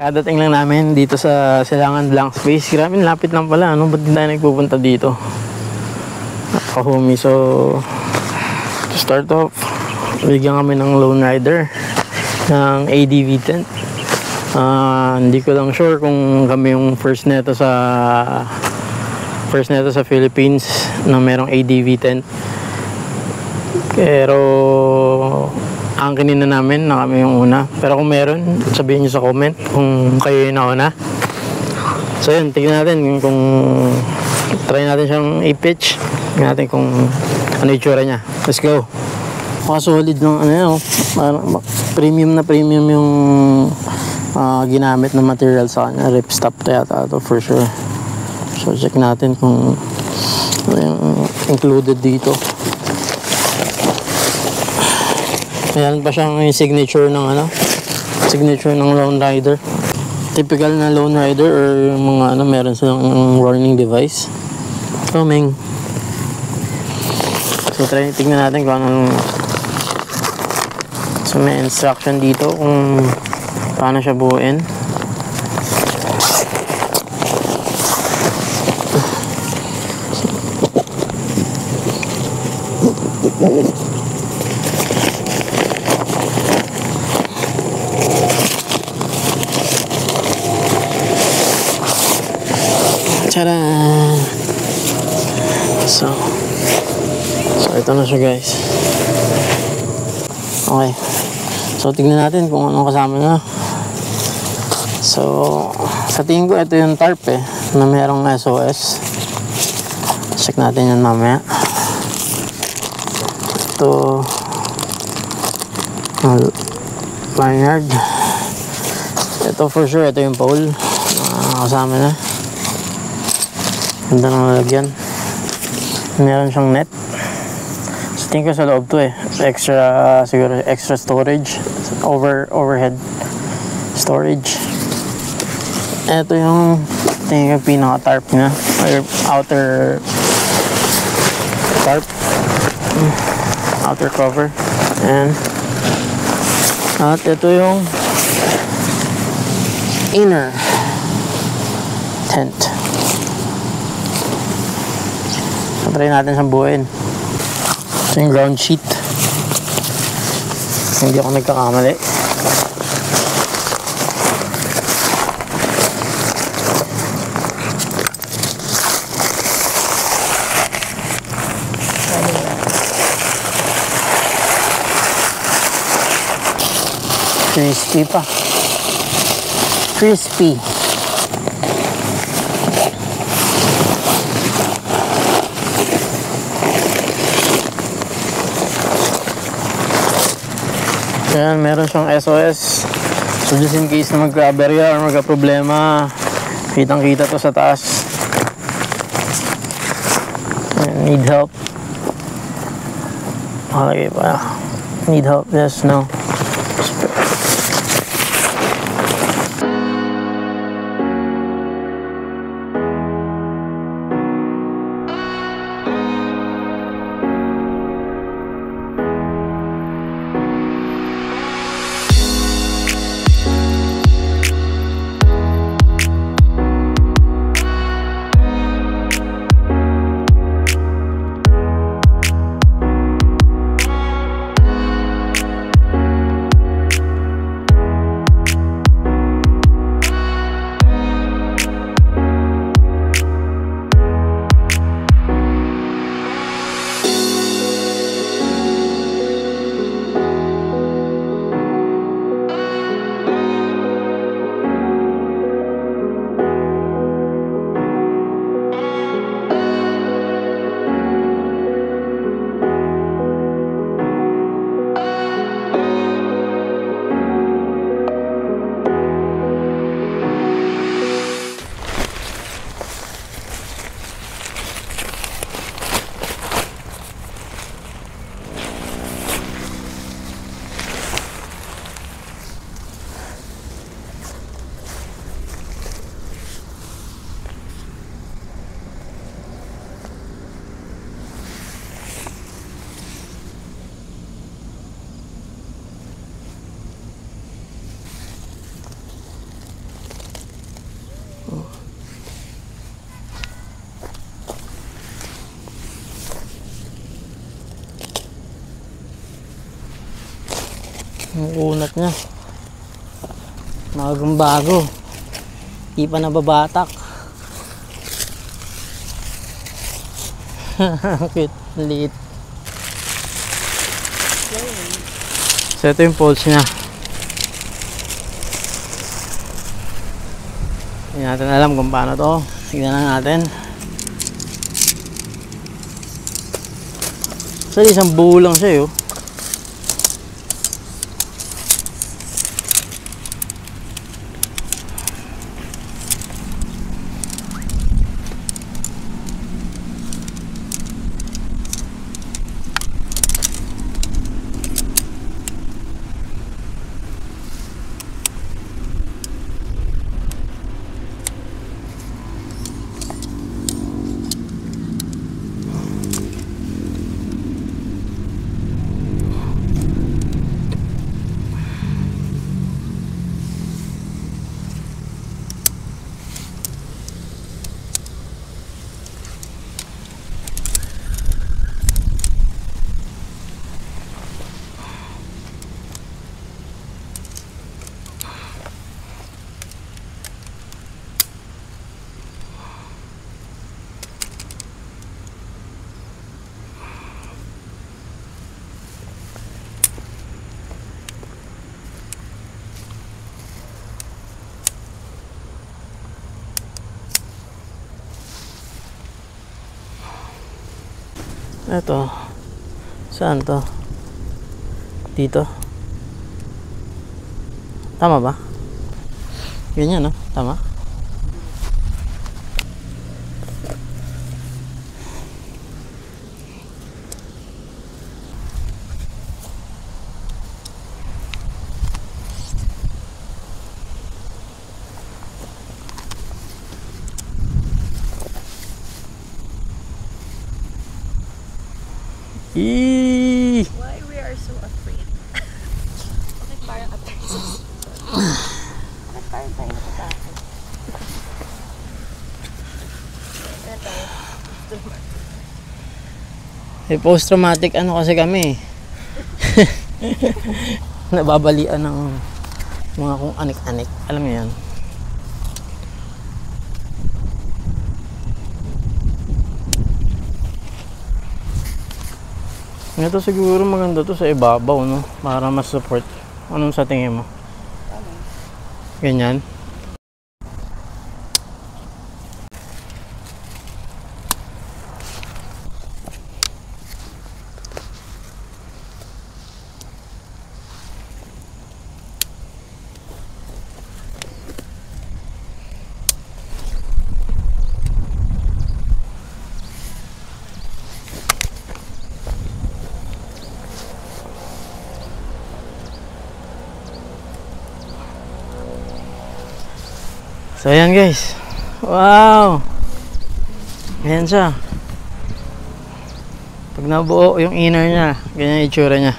Kadating lang namin dito sa Silangan Blank Space. Grabe, lapit lang pala. Ano, ba't hindi tayo nagpupunta dito? Napaka-homie. So, to start off, bigyan kami ng Lone Rider ng ADV tent. Hindi ko lang sure kung kami yung first neto sa Philippines na merong ADV tent. Pero angkinin na namin na kami yung una. Pero kung meron, sabihin nyo sa comment kung kayo yung nauna. So yun, tignan natin kung try natin siyang i-pitch. Tignan natin kung ano yung tsura niya. Let's go. Solid ng ano yun, premium na premium yung ginamit na material sa kanya. Ripstop yata ito for sure. So check natin kung ano yung included dito. Meron pa siyang signature ng signature ng Lone Rider. Typical na Lone Rider or mga meron silang warning device. Coming. So tingnan natin kung anong. So may instruction dito kung paano siya buuin. Tadaan! So ito na siya, guys. Okay. So tignan natin kung anong kasama niya. So sa tingin ko ito yung tarp na merong SOS. Check natin yan mamaya. Ito lanyard. Ito for sure, ito yung pole kasama na. Ganda ng lalagyan. Meron siyang net. So tingin ko sa loob to extra, siguro extra storage, overhead storage. Ito yung tingin ko pinaka tarp niya, or outer tarp, outer cover. And at ito yung inner tent. Try natin siyang buuin. Ito yung ground sheet. Hindi ako nagkakamali. Crispy pa. Crispy. Ayan, meron siyang SOS. So just in case na magka-aberya or magka-problema, kitang-kita to sa taas. Need help. Okay pa. Need help, yes, no. Ang unat niya. Bagong bago. Di pa nababatak. Cute. Liit. So ito yung pulse niya. Hindi natin alam kung paano to. Tignan na natin. So isang buo lang siya yun. Ito. Saan to? Dito. Tama ba? Ganyan, no? Tama? Eee! Why we are so afraid? Bakit parang afraid? Bakit parang tayo natatakot? Ano tayo? Eh, post-traumatic ano kasi kami. Nababalian ng mga kung anik-anik. Alam mo yan? Ito siguro maganda to sa ibabaw, no? Para mas support. Anong sa tingin mo? Ganyan? So ayan guys. Wow. Ayan siya. Pag nabuo yung inner niya, ganyan yung itsura niya.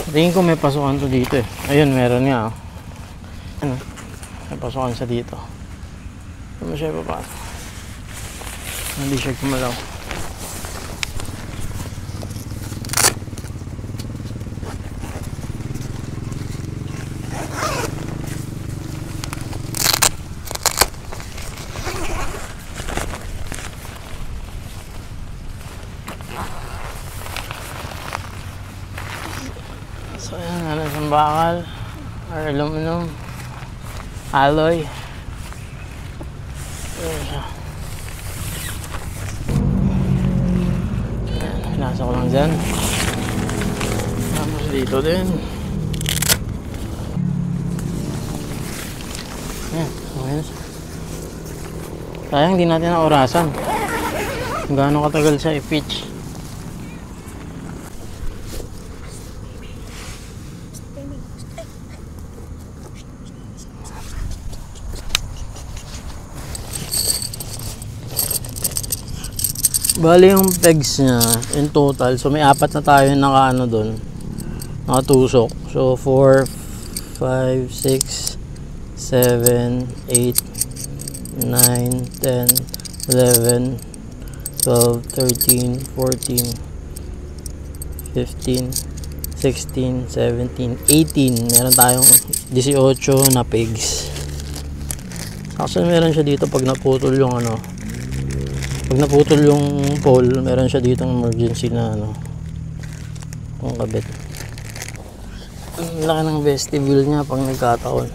Tingin ko may pasukan to dito eh. Ayun, meron nga. Oh. Ano? May pasukan sa dito. Ano siya papasok? Hindi siya kumalaw. So yan, ano siyang bakal or aluminum alloy. Ayan siya. Ayan, pinasa ko lang dyan. Tapos dito din. Ayan, ayan siya. Sayang di natin naurasan kung gaano katagal siya i-pitch. Bali yung pegs niya in total, so may apat na tayo nakaano doon, nakatusok. So 4, 5, 6, 7, 8, 9, 10, 11, 12, 13, 14, 15, 16, 17, 18. Meron tayong 18 na pegs. Actually meron siya dito pag naputol yung ano, pag naputol yung pole, meron siya dito ng emergency na ano, kung kabit. Ang laki ng vestibule niya pag nagkataon.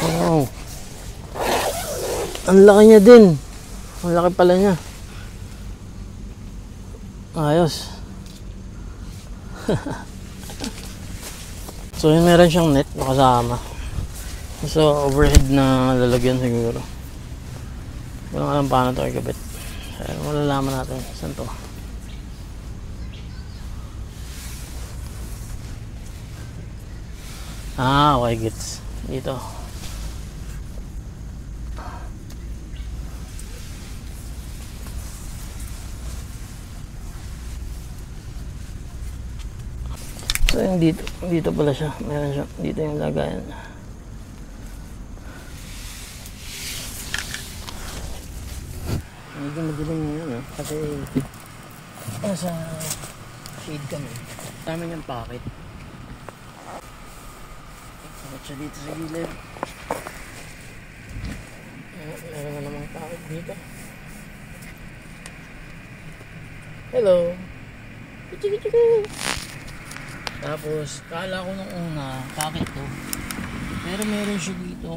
Wow. Ang laki niya din. Ang laki pala niya. Ayos. So yun, meron siyang net na kasama. So overhead na lalagyan siguro. Walang alam paano ito ikabit. Malalaman natin saan to. Ah, okay, gets. Dito. So yung dito pala siya. Meron siya. Dito yung lagayan. Medyo madilim ngayon kasi sa shade kami. Tama yung pocket. Sakot siya dito sa gilid. Meron na namang pocket dito. Hello! Kichi. Tapos, kala ko nung una, pocket to. Pero meron siya dito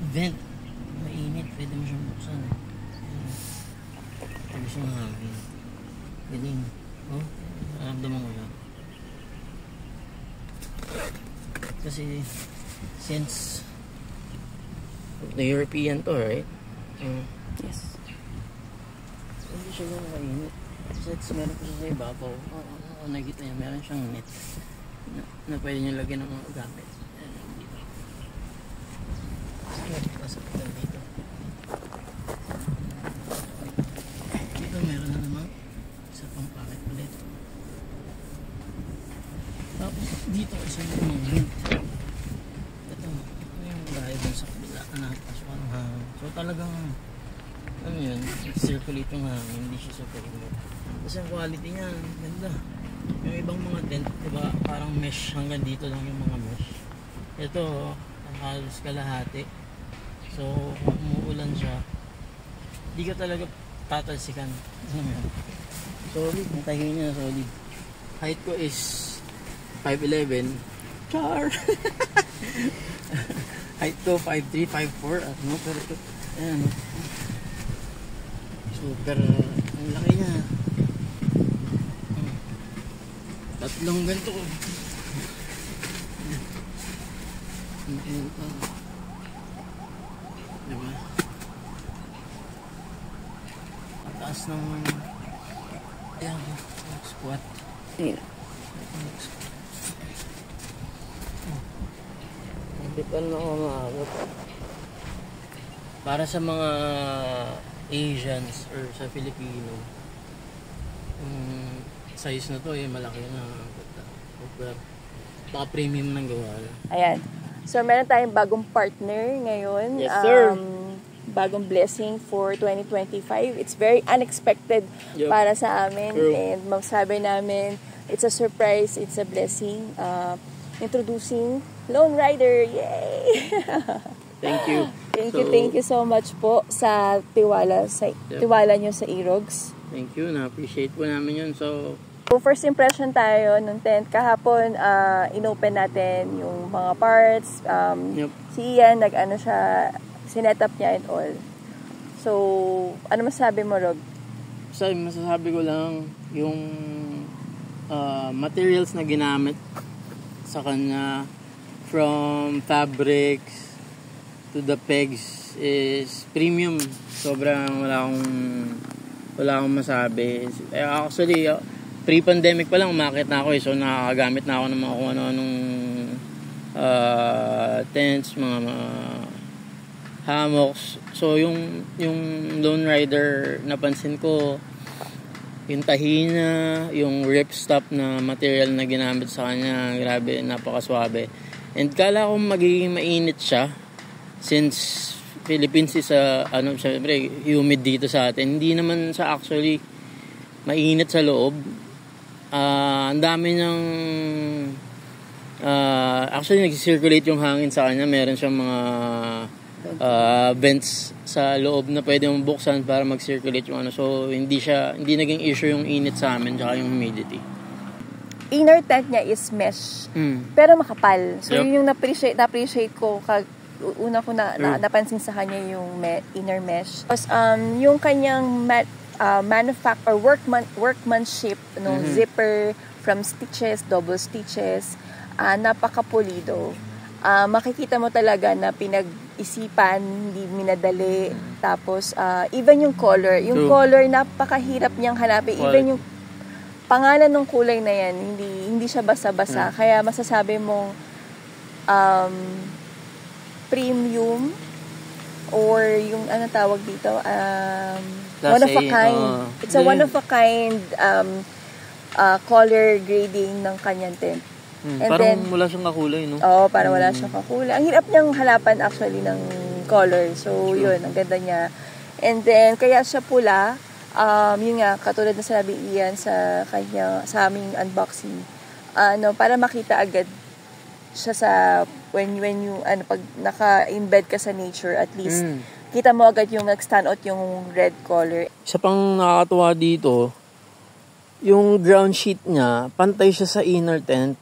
vent. Mainit, pwede mo siyang buksan. Pwede siyang hangin. Galing. Oh, naramdaman ko yan. Kasi, since the European to, right? Yes. Hindi siya yung mainit. Since meron ko siya sa ibabaw. Nakikita niya, meron siyang net na pwede niyo lagyan ng mga gamit. Dito. Nasapitan dito. Dito meron na naman isa pang pocket ulit. Tapos dito isa yung vent. Ito yung dahil dun sa kabila na nakapasok ng hangin. So talagang ano yun, circulate yung hangin, hindi siya super init. Tapos yung quality niya, ganda. Yung ibang mga tent, diba, parang mesh, hanggang dito lang yung mga mesh. Ito, halos kalahati. So, kung umuulan siya, di ka talaga tatalsikan. Solid, natahin niya, solid. Height ko is 5'11". Char! Height ko 5'3", 5'4". Ano, pero ito, ayan. Super Ang laki niya. Tatlong ganito ko. Diba? Taas ng ayan, squat. Ayun. Hindi pa na ako maabot. Para sa mga Asians or sa Filipino, size na to malaki na. Baka premium ng gawa. Ayan. So, meron tayong bagong partner ngayon. Yes, sir. Bagong blessing for 2025. It's very unexpected para sa amin. True. And masabi namin, it's a surprise, it's a blessing. Introducing Lone Rider. Yay! Thank you. Thank you so much po sa tiwala nyo sa Erogs. Thank you. Na-appreciate po namin yun. So, First impression tayo nung tent kahapon, inopen natin yung mga parts. Si Ian, sinet-up niya and all. So, ano masasabi mo, Rog? masasabi ko lang yung materials na ginamit sa kanya, from fabrics to the pegs, is premium. Sobrang wala akong masabi. Actually, pre-pandemic pa lang umakit na ako so nakagamit na ako ng mga kung ano-anong tents, mga hammocks. So yung Lone Rider, napansin ko yung tahi niya, yung ripstop na material na ginamit sa kanya, grabe, napakaswabe. And kala ko magiging mainit siya since Philippines is syempre humid dito sa atin. Hindi naman sa actually mainit sa loob. Ang dami niyang actually nag-circulate yung hangin sa kanya. Meron siyang mga vents sa loob na pwede mong buksan para mag-circulate yung so hindi naging issue yung init sa amin tsaka yung humidity. Inner tent niya is mesh, pero makapal. So yun yung na-appreciate ko una ko napansin sa kanya yung inner mesh. Tapos yung kanyang workmanship no zipper, from stitches, double stitches, napakapulido. Makikita mo talaga na pinag-isipan, hindi minadali. Tapos even yung color, napakahirap niyang hanapin. Even yung pangalan ng kulay na yan, hindi siya basa-basa. Kaya masasabi mong premium, or yung tawag dito, one of a kind. It's a one of a kind color grading ng kanyang tent. And parang then, wala siyang kakulay, no? Oo, parang wala siyang kakulay. Ang hirap niyang halapan actually ng color. So, yun, ang ganda niya. And then, kaya siya pula, yun nga, katulad na sinabi Ian sa aming unboxing, para makita agad siya sa, when you, pag naka-embed ka sa nature, at least, kita mo agad yung nag-stand out yung red color. Isa pang nakakatuwa dito, yung ground sheet niya, pantay siya sa inner tent.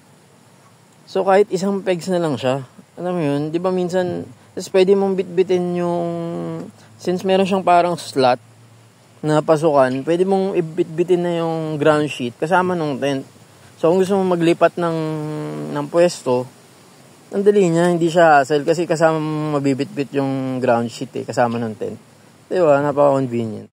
So, kahit isang pegs na lang siya. Alam mo yun, di ba minsan, pwede mong bitbitin yung, since meron siyang parang slot na pasukan, pwede mong ibitbitin na yung ground sheet kasama ng tent. So, kung gusto mong maglipat ng pwesto, ang dali niya, hindi siya hassle kasi kasama mabibitbit yung ground sheet kasama ng tent. Di ba? Napaka-convenient.